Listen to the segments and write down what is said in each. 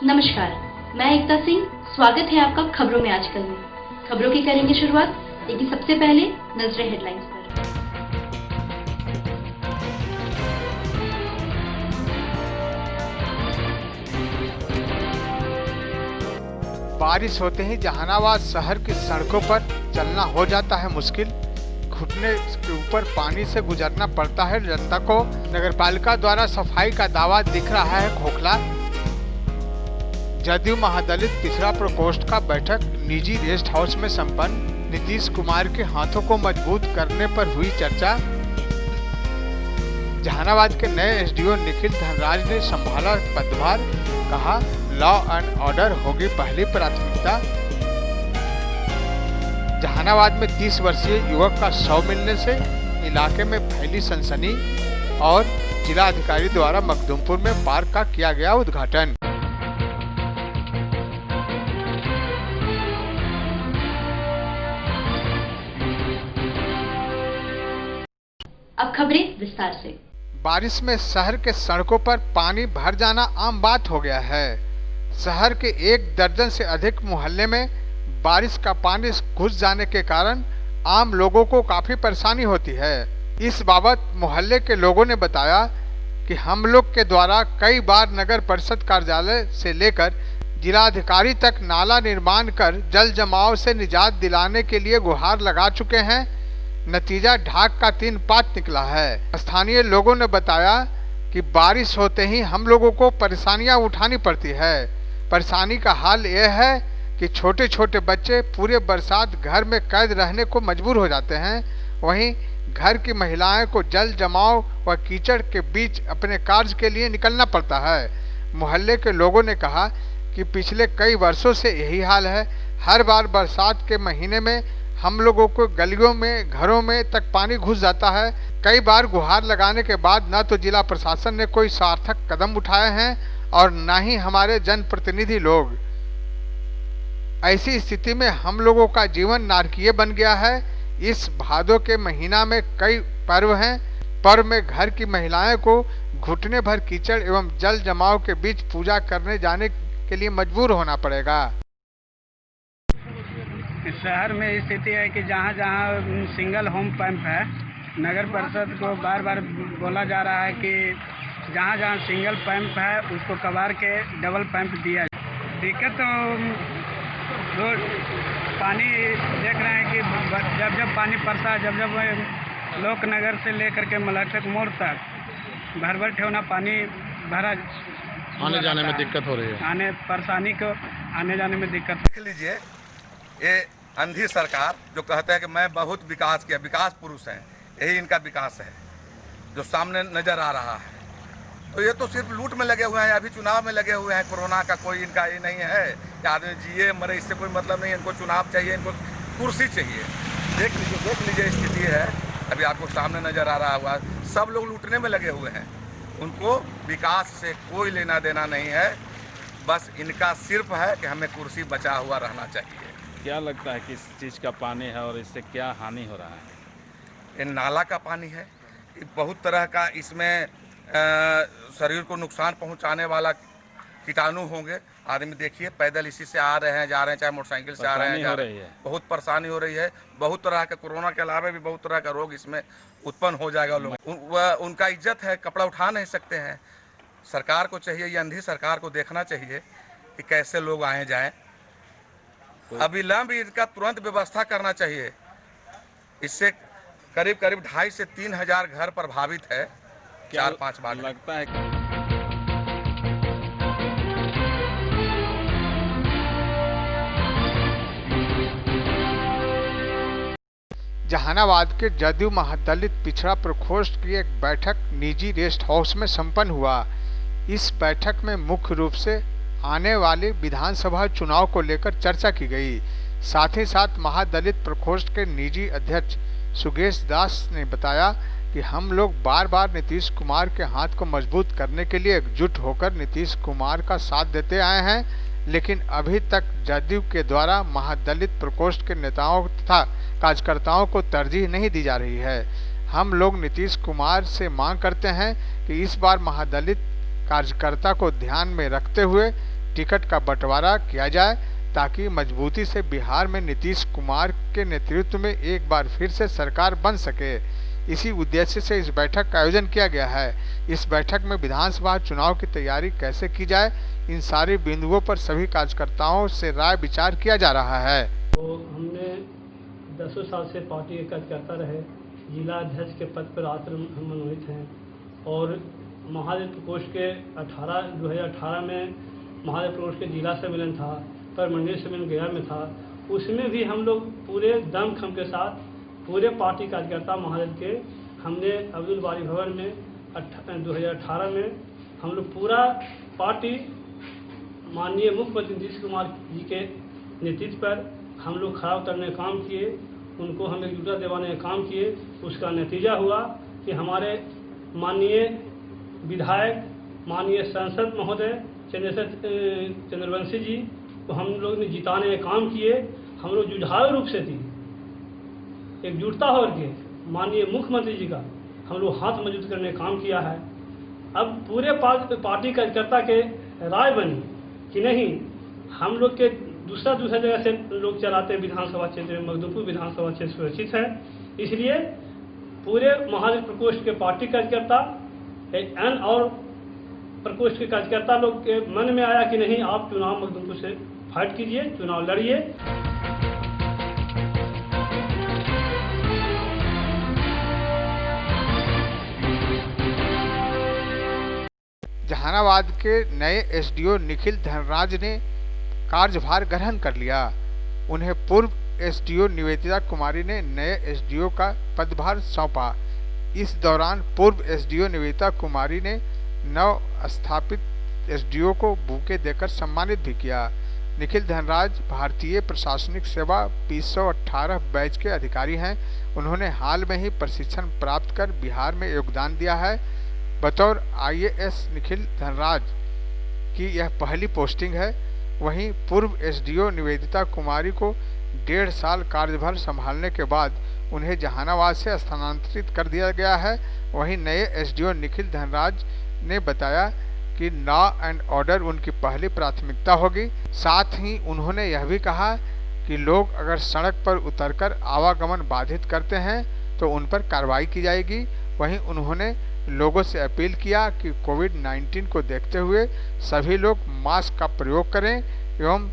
नमस्कार, मैं एकता सिंह। स्वागत है आपका खबरों में आजकल में। खबरों की करेंगे शुरुआत, लेकिन सबसे पहले नजरें हेडलाइंस पर। बारिश होते ही जहानाबाद शहर की सड़कों पर चलना हो जाता है मुश्किल। घुटने के ऊपर पानी से गुजरना पड़ता है जनता को। नगरपालिका द्वारा सफाई का दावा दिख रहा है खोखला। जदयू महादलित पिछड़ा प्रकोष्ठ का बैठक निजी रेस्ट हाउस में संपन्न। नीतीश कुमार के हाथों को मजबूत करने पर हुई चर्चा। जहानाबाद के नए एसडीओ निखिल धनराज ने संभाला पदभार, कहा लॉ एंड ऑर्डर होगी पहली प्राथमिकता। जहानाबाद में 30 वर्षीय युवक का शव मिलने से इलाके में फैली सनसनी और जिला अधिकारी द्वारा मखदूमपुर में पार्क का किया गया उद्घाटन। अब खबरें विस्तार से। बारिश में शहर के सड़कों पर पानी भर जाना आम बात हो गया है। शहर के 1 दर्जन से अधिक मोहल्ले में बारिश का पानी घुस जाने के कारण आम लोगों को काफी परेशानी होती है। इस बाबत मोहल्ले के लोगों ने बताया कि हम लोग के द्वारा कई बार नगर परिषद कार्यालय से लेकर जिलाधिकारी तक नाला निर्माण कर जल जमाव से निजात दिलाने के लिए गुहार लगा चुके हैं। नतीजा ढाक का 3 पात निकला है। स्थानीय लोगों ने बताया कि बारिश होते ही हम लोगों को परेशानियां उठानी पड़ती है। परेशानी का हाल यह है कि छोटे छोटे बच्चे पूरे बरसात घर में कैद रहने को मजबूर हो जाते हैं। वहीं घर की महिलाएं को जल जमाव व कीचड़ के बीच अपने कार्य के लिए निकलना पड़ता है। मोहल्ले के लोगों ने कहा कि पिछले कई वर्षों से यही हाल है। हर बार बरसात के महीने में हम लोगों को गलियों में, घरों में तक पानी घुस जाता है। कई बार गुहार लगाने के बाद न तो जिला प्रशासन ने कोई सार्थक कदम उठाए हैं और न ही हमारे जनप्रतिनिधि लोग। ऐसी स्थिति में हम लोगों का जीवन नारकीय बन गया है। इस भादों के महीना में कई पर्व हैं। पर्व में घर की महिलाएं को घुटने भर कीचड़ एवं जल जमाव के बीच पूजा करने जाने के लिए मजबूर होना पड़ेगा। शहर में स्थिति है कि जहाँ जहाँ सिंगल होम पंप है, नगर परिषद को बार बार बोला जा रहा है कि जहाँ जहाँ सिंगल पंप है उसको कबार के डबल पंप दिया। दिक्कत तो रोज पानी देख रहे हैं कि जब जब पानी पड़ता है, जब जब लोक नगर से लेकर के मलकटक मोड़ तक भर भर ठेवना पानी भरा, आने जाने में दिक्कत हो रही है। परेशानी को आने जाने में दिक्कत। देख लीजिए, ये अंधी सरकार जो कहते हैं कि मैं बहुत विकास किया, विकास पुरुष हैं, यही इनका विकास है जो सामने नजर आ रहा है। तो ये तो सिर्फ लूट में लगे हुए हैं, अभी चुनाव में लगे हुए हैं। कोरोना का कोई इनका ये नहीं है कि आदमी जिए मरे, इससे कोई मतलब नहीं। इनको चुनाव चाहिए, इनको कुर्सी चाहिए। देख लीजिए स्थिति है, अभी आपको सामने नजर आ रहा हुआ। सब लोग लूटने में लगे हुए हैं, उनको विकास से कोई लेना देना नहीं है। बस इनका सिर्फ है कि हमें कुर्सी बचा हुआ रहना चाहिए। क्या लगता है किस चीज़ का पानी है और इससे क्या हानि हो रहा है? ये नाला का पानी है, बहुत तरह का इसमें शरीर को नुकसान पहुंचाने वाला कीटाणु होंगे। आदमी देखिए पैदल इसी से आ रहे हैं, जा रहे हैं, चाहे मोटरसाइकिल से आ रहे हैं, जा रहे हैं। बहुत परेशानी हो रही है। बहुत तरह का कोरोना के अलावा भी बहुत तरह का रोग इसमें उत्पन्न हो जाएगा। लोग उनका इज्जत है, कपड़ा उठा नहीं सकते हैं। सरकार को चाहिए, ये अंधी सरकार को देखना चाहिए कि कैसे लोग आए जाएं। अविलंब इसका तुरंत व्यवस्था करना चाहिए। इससे करीब 2,500 से 3,000 घर प्रभावित है। 4-5 बार लगता है जहानाबाद के जदयू महादलित पिछड़ा प्रकोष्ठ की एक बैठक निजी रेस्ट हाउस में संपन्न हुआ। इस बैठक में मुख्य रूप से आने वाले विधानसभा चुनाव को लेकर चर्चा की गई। साथ ही साथ महादलित प्रकोष्ठ के निजी अध्यक्ष सुगेश दास ने बताया कि हम लोग बार बार नीतीश कुमार के हाथ को मजबूत करने के लिए एकजुट होकर नीतीश कुमार का साथ देते आए हैं, लेकिन अभी तक जदयू के द्वारा महादलित प्रकोष्ठ के नेताओं तथा कार्यकर्ताओं को तरजीह नहीं दी जा रही है। हम लोग नीतीश कुमार से मांग करते हैं कि इस बार महादलित कार्यकर्ता को ध्यान में रखते हुए टिकट का बंटवारा किया जाए ताकि मजबूती से बिहार में नीतीश कुमार के नेतृत्व में एक बार फिर से सरकार बन सके। इसी उद्देश्य से इस बैठक का आयोजन किया गया है। इस बैठक में विधानसभा चुनाव की तैयारी कैसे की जाए, इन सारे बिंदुओं पर सभी कार्यकर्ताओं से राय विचार किया जा रहा है। तो हमने 10 साल से पार्टी के कार्यकर्ता रहे, जिला अध्यक्ष के पद पर आज हम मनोनीत हैं और महादेव प्रकोष्ठ के 2018 में महादेव प्रकोष्ठ के जिला सम्मेलन था, पर मंडल सम्मेलन गया में था। उसमें भी हम लोग पूरे दमखम के साथ पूरे पार्टी कार्यकर्ता महादेव के हमने अब्दुल बारी भवन में 2018 में हम लोग पूरा पार्टी माननीय मुख्यमंत्री नीतीश कुमार जी के नेतृत्व पर हम लोग खड़ा उतरने का काम किए, उनको हम एकजुटता दिलाने का काम किए। उसका नतीजा हुआ कि हमारे माननीय विधायक, माननीय सांसद महोदय चंद्रवंशी जी को हम लोग ने जिताने का काम किए। हम लोग जुझारू रूप से थी, एकजुटता होकर के माननीय मुख्यमंत्री जी का हम लोग हाथ मजबूत करने का काम किया है। अब पूरे पार्टी कार्यकर्ता के राय बनी कि नहीं, हम लोग के दूसरा जगह से लोग चलाते विधानसभा क्षेत्र में मखदूमपुर विधानसभा क्षेत्र सुरक्षित है, इसलिए पूरे महादेव प्रकोष्ठ के पार्टी कार्यकर्ता और प्रकोष्ठ के कार्यकर्ता लोग के मन में आया कि नहीं, आप चुनाव मखदूमपुर से फाइट कीजिए, चुनाव लड़िए। जहानाबाद के नए एसडीओ निखिल धनराज ने कार्यभार ग्रहण कर लिया। उन्हें पूर्व एसडीओ निवेदिता कुमारी ने नए एसडीओ का पदभार सौंपा। इस दौरान पूर्व एसडीओ निवेदिता कुमारी ने नव स्थापित एसडीओ को बुके देकर सम्मानित भी किया। निखिल धनराज भारतीय प्रशासनिक सेवा 218 बैच के अधिकारी हैं। उन्होंने हाल में ही प्रशिक्षण प्राप्त कर बिहार में योगदान दिया है। बतौर आईएएस निखिल धनराज की यह पहली पोस्टिंग है। वहीं पूर्व एसडीओ निवेदिता कुमारी को 1.5 साल कार्यभार संभालने के बाद उन्हें जहानाबाद से स्थानांतरित कर दिया गया है। वहीं नए एसडीओ निखिल धनराज ने बताया कि लॉ एंड ऑर्डर उनकी पहली प्राथमिकता होगी। साथ ही उन्होंने यह भी कहा कि लोग अगर सड़क पर उतरकर आवागमन बाधित करते हैं तो उन पर कार्रवाई की जाएगी। वहीं उन्होंने लोगों से अपील किया कि कोविड-19 को देखते हुए सभी लोग मास्क का प्रयोग करें एवं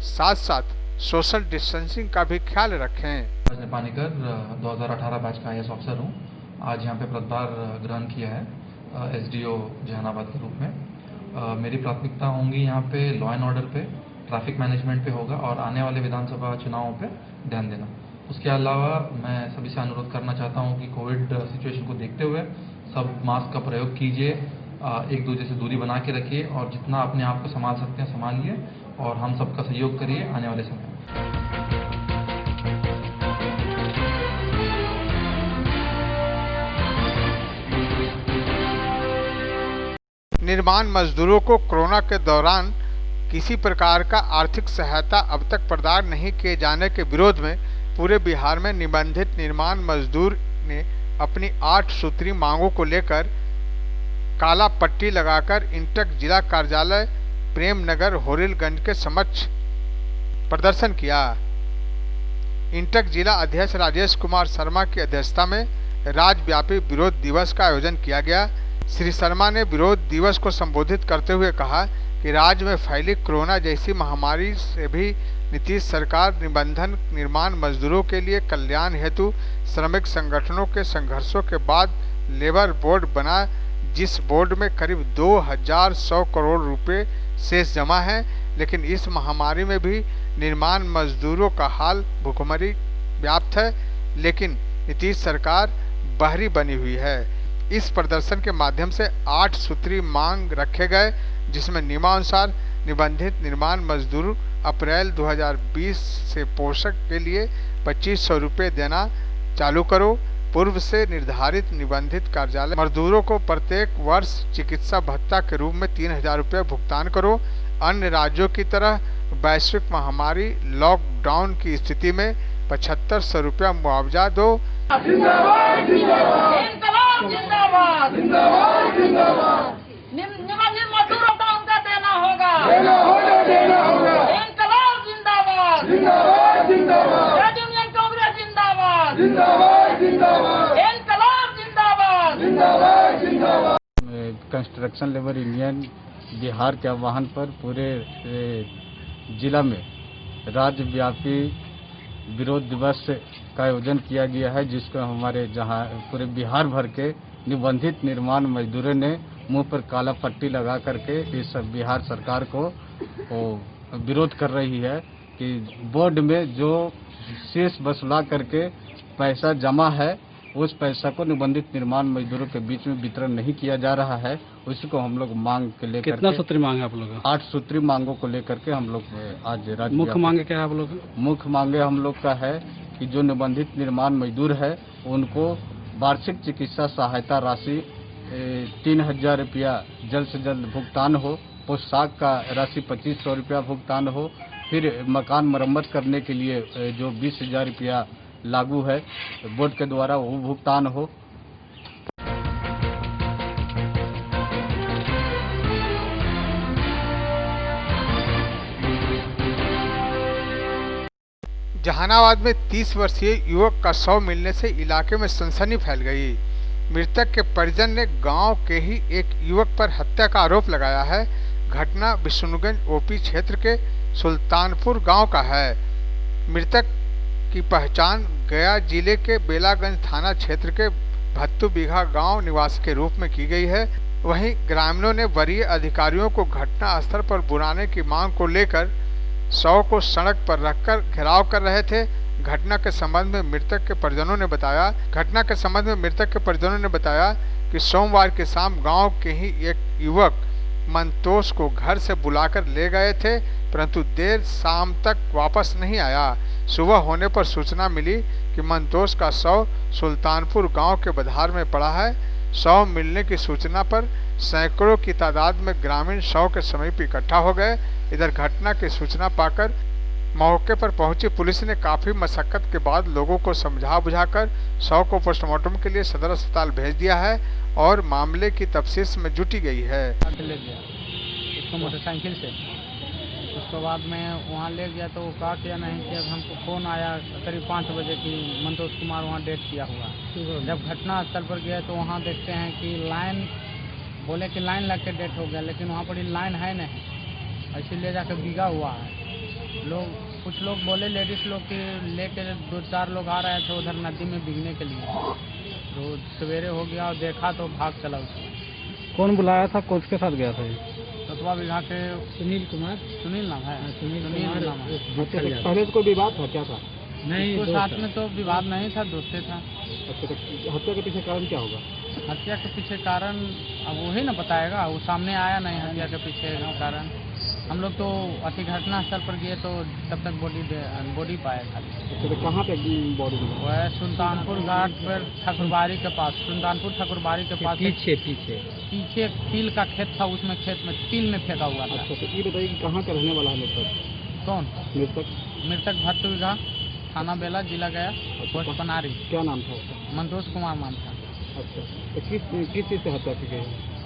साथ साथ सोशल डिस्टेंसिंग का भी ख्याल रखें। पानीकर 2018 बैच का आईएएस ऑफिसर हूँ। आज यहाँ पे पदभार ग्रहण किया है एसडीओ जहानाबाद के रूप में। मेरी प्राथमिकता होंगी यहाँ पे लॉ एंड ऑर्डर पे, ट्रैफिक मैनेजमेंट पे होगा और आने वाले विधानसभा चुनावों पे ध्यान देना। उसके अलावा मैं सभी से अनुरोध करना चाहता हूँ कि कोविड सिचुएशन को देखते हुए सब मास्क का प्रयोग कीजिए, एक दूसरे से दूरी बना के रखिए और जितना अपने आप को संभाल सकते हैं संभालिए और हम सबका सहयोग करिए आने वाले समय में। निर्माण मजदूरों को कोरोना के दौरान किसी प्रकार का आर्थिक सहायता अब तक प्रदान नहीं किए जाने के विरोध में पूरे बिहार में निबंधित निर्माण मजदूर ने अपनी 8 सूत्री मांगों को लेकर काला पट्टी लगाकर इंटक जिला कार्यालय प्रेमनगर होरिलगंज के समक्ष प्रदर्शन किया। इंटक जिला अध्यक्ष राजेश कुमार शर्मा की अध्यक्षता में राज्यव्यापी विरोध दिवस का आयोजन किया गया। श्री शर्मा ने विरोध दिवस को संबोधित करते हुए कहा कि राज्य में फैली कोरोना जैसी महामारी से भी नीतीश सरकार निबंधन निर्माण मजदूरों के लिए कल्याण हेतु श्रमिक संगठनों के संघर्षों के बाद लेबर बोर्ड बना, जिस बोर्ड में करीब 2100 करोड़ रुपए शेष जमा है। लेकिन इस महामारी में भी निर्माण मजदूरों का हाल भुखमरी व्याप्त है, लेकिन नीतीश सरकार बहरी बनी हुई है। इस प्रदर्शन के माध्यम से 8 सूत्री मांग रखे गए, जिसमें नियमानुसार निबंधित निर्माण मजदूर अप्रैल 2020 से पोषक के लिए 2500 रुपये देना चालू करो। पूर्व से निर्धारित निबंधित कार्यालय मजदूरों को प्रत्येक वर्ष चिकित्सा भत्ता के रूप में 3000 रुपये भुगतान करो। अन्य राज्यों की तरह वैश्विक महामारी लॉकडाउन की स्थिति में 7500 रुपया मुआवजा दो। मजदूरों को उनका देना होगा। इंकलाब जिंदाबाद, ट्रेड यूनियन कांग्रेस जिंदाबाद, इंकलाब जिंदाबाद। कंस्ट्रक्शन लेबर यूनियन बिहार के आह्वान पर पूरे जिला में राज्यव्यापी विरोध दिवस का आयोजन किया गया है, जिसको हमारे जहां पूरे बिहार भर के निबंधित निर्माण मजदूरों ने मुंह पर काला पट्टी लगा करके इस बिहार सरकार को विरोध कर रही है कि बोर्ड में जो शेष वसूला करके पैसा जमा है उस पैसा को निबंधित निर्माण मजदूरों के बीच में वितरण नहीं किया जा रहा है। उसी को हम लोग मांग के लेकर कितना सूत्री मांग है आप लोग? 8 सूत्री मांगों को लेकर के हम लोग आज राज्य मुख्य मांगे क्या है आप लोग? मुख्य मांगे हम लोग का है कि जो निबंधित निर्माण मजदूर है उनको वार्षिक चिकित्सा सहायता राशि 3000 रुपया जल्द से जल्द भुगतान हो, पोशाक का राशि 2500 रुपया भुगतान हो, फिर मकान मरम्मत करने के लिए जो 20,000 रुपया लागू है बोर्ड के द्वारा वो भुगतान हो। जहानाबाद में 30 वर्षीय युवक का शव मिलने से इलाके में सनसनी फैल गई। मृतक के परिजन ने गांव के ही एक युवक पर हत्या का आरोप लगाया है। घटना विष्णुगंज ओपी क्षेत्र के सुल्तानपुर गांव का है। मृतक की पहचान गया जिले के बेलागंज थाना क्षेत्र के भत्तू बीघा गांव निवासी के रूप में की गई है। वहीं ग्रामीणों ने वरीय अधिकारियों को घटना स्थल पर बुलाने की मांग को लेकर शव को सड़क पर रखकर घेराव कर रहे थे। घटना के संबंध में मृतक के परिजनों ने बताया कि सोमवार की शाम गांव के ही एक युवक मंतोष को घर से बुलाकर ले गए थे, परंतु देर शाम तक वापस नहीं आया। सुबह होने पर सूचना मिली कि मंतोष का शव सुल्तानपुर गांव के बधार में पड़ा है। शव मिलने की सूचना पर सैकड़ों की तादाद में ग्रामीण शव के समीप इकट्ठा हो गए। इधर घटना की सूचना पाकर मौके पर पहुंची पुलिस ने काफी मशक्कत के बाद लोगों को समझा बुझाकर शव को पोस्टमार्टम के लिए सदर अस्पताल भेज दिया है और मामले की तफ्तीश में जुटी गई है। ले गया उसको मोटरसाइकिल से, उसके बाद में वहाँ ले गया तो वो कहा किया नहीं कि हमको फ़ोन आया करीब 5 बजे की मंतोष कुमार वहाँ डेथ किया हुआ। जब घटना स्थल पर गए तो वहाँ देखते हैं कि लाइन बोले कि लाइन लग के डेथ हो गया, लेकिन वहाँ पर लाइन है नहीं, ऐसे ले जाकर भीगा हुआ है। कुछ लोग बोले लेडीज लोग कि लेके 2-4 लोग आ रहे थे उधर नदी में भीगने के लिए, तो सवेरे हो गया और देखा तो भाग चला उसको। कौन बुलाया था, कौन के साथ गया था? रतवा बीघा के सुनील नाम है। सुनील नाम है। पहले तो कोई विवाद था क्या था? नहीं, तो साथ में तो विवाद नहीं था, दोस्ते था। अच्छा, तो हत्या के पीछे कारण क्या होगा? हत्या के पीछे कारण अब वही ना बताएगा, वो सामने आया नहीं हत्या के पीछे कारण। हम लोग तो अति घटना स्थल पर गए तो तब तक बॉडी पाए खाली। अच्छा, तो कहाँ पे बॉडी? वो है सुल्तानपुर घाट पर ठाकुरबाड़ी के पास, सुल्तानपुर ठाकुरबाड़ी के पास पीछे तिल का खेत था, उसमें खेत में तिल में फेंका हुआ था। अच्छा, तो ये बताइए कि कहाँ का रहने वाला है मृतक? कौन मृतक? भत्तू बीघा, थाना बेला, जिला गया, पोस्ट पनारी। क्या नाम था उसका? मंतोष कुमार नाम था। अच्छा, तो किस चीज़ से हत्या की गई है?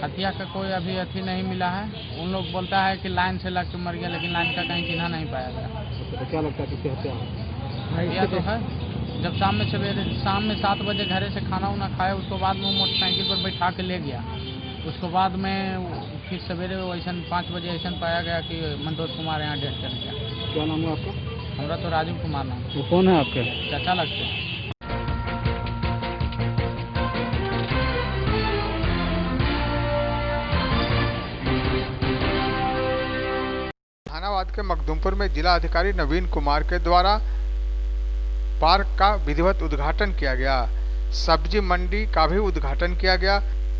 हत्या का कोई अभी अथी नहीं मिला है। उन लोग बोलता है कि लाइन से लग के मर गया, लेकिन लाइन का कहीं चिन्ह नहीं पाया गया। अच्छा, तो क्या लगता है किससे हत्या है? हत्या तो है, जब शाम में 7 बजे घरे से खाना उना खाया, उसके बाद में मोटरसाइकिल पर बैठा के ले गया। उसके बाद में फिर सवेरे वैसा 5 बजे ऐसा पाया गया कि मंतोष कुमार यहाँ डेथ कर गया। क्या नाम है आपका? हमारा तो राजीव कुमार नाम। वो कौन है आपके? चाचा लगते हैं। जहानाबाद के मखदूमपुर में जिला अधिकारी नवीन कुमार के द्वारा पार्क का विधिवत उद्घाटन किया गया। सब्जी मंडी का भी उद्घाटन किया गया।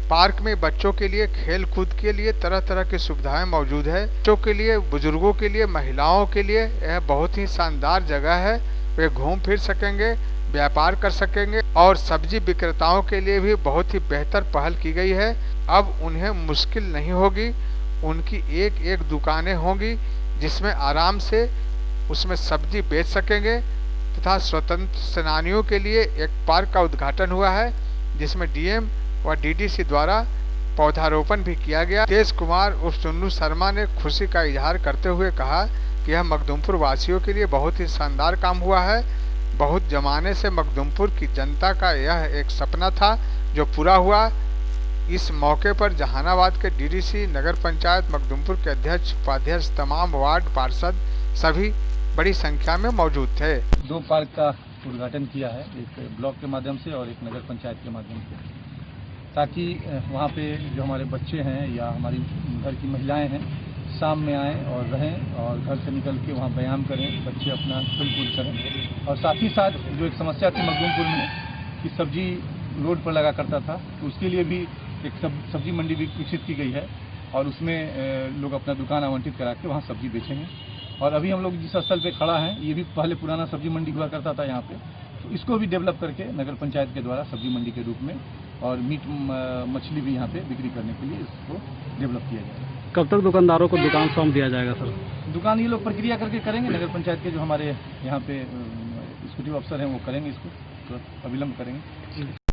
पार्क में बच्चों के लिए खेल कूद के लिए तरह तरह की सुविधाएं मौजूद है। बच्चों के लिए, बुजुर्गों के लिए, महिलाओं के लिए यह बहुत ही शानदार जगह है। वे घूम फिर सकेंगे, व्यापार कर सकेंगे और सब्जी विक्रेताओं के लिए भी बहुत ही बेहतर पहल की गई है। अब उन्हें मुश्किल नहीं होगी, उनकी एक एक दुकानें होंगी जिसमें आराम से उसमें सब्जी बेच सकेंगे। तथा स्वतंत्र सेनानियों के लिए एक पार्क का उद्घाटन हुआ है जिसमें डीएम व डीडीसी द्वारा पौधारोपण भी किया गया। तेज कुमार उर्फ चुन्नू शर्मा ने खुशी का इजहार करते हुए कहा कि यह मखदुमपुर वासियों के लिए बहुत ही शानदार काम हुआ है। बहुत जमाने से मखदुमपुर की जनता का यह एक सपना था जो पूरा हुआ। इस मौके पर जहानाबाद के डीडीसी, नगर पंचायत मखदुमपुर के अध्यक्ष, उपाध्यक्ष, तमाम वार्ड पार्षद सभी बड़ी संख्या में मौजूद थे। 2 पार्क का उद्घाटन किया है, एक ब्लॉक के माध्यम से और एक नगर पंचायत के माध्यम से, ताकि वहाँ पे जो हमारे बच्चे हैं या हमारी घर की महिलाएं हैं शाम में आएँ और रहें और घर से निकल के वहाँ व्यायाम करें, बच्चे अपना खेल-कूद करें। और साथ ही साथ जो एक समस्या थी मखदुमपुर में कि सब्जी रोड पर लगा करता था, तो उसके लिए भी एक सब्जी मंडी भी विकसित की गई है और उसमें लोग अपना दुकान आवंटित करा के वहाँ सब्जी बेचेंगे। और अभी हम लोग जिस स्थल पे खड़ा हैं ये भी पहले पुराना सब्जी मंडी हुआ करता था यहाँ पे, तो इसको भी डेवलप करके नगर पंचायत के द्वारा सब्जी मंडी के रूप में और मीट मछली भी यहाँ पे बिक्री करने के लिए इसको डेवलप किया जाएगा। कब तक दुकानदारों को दुकान सौंप दिया जाएगा सर? दुकान ये लोग प्रक्रिया करके करेंगे, नगर पंचायत के जो हमारे यहाँ पे एग्जीक्यूटिव अफसर हैं वो करेंगे, इसको तो अविलंब करेंगे।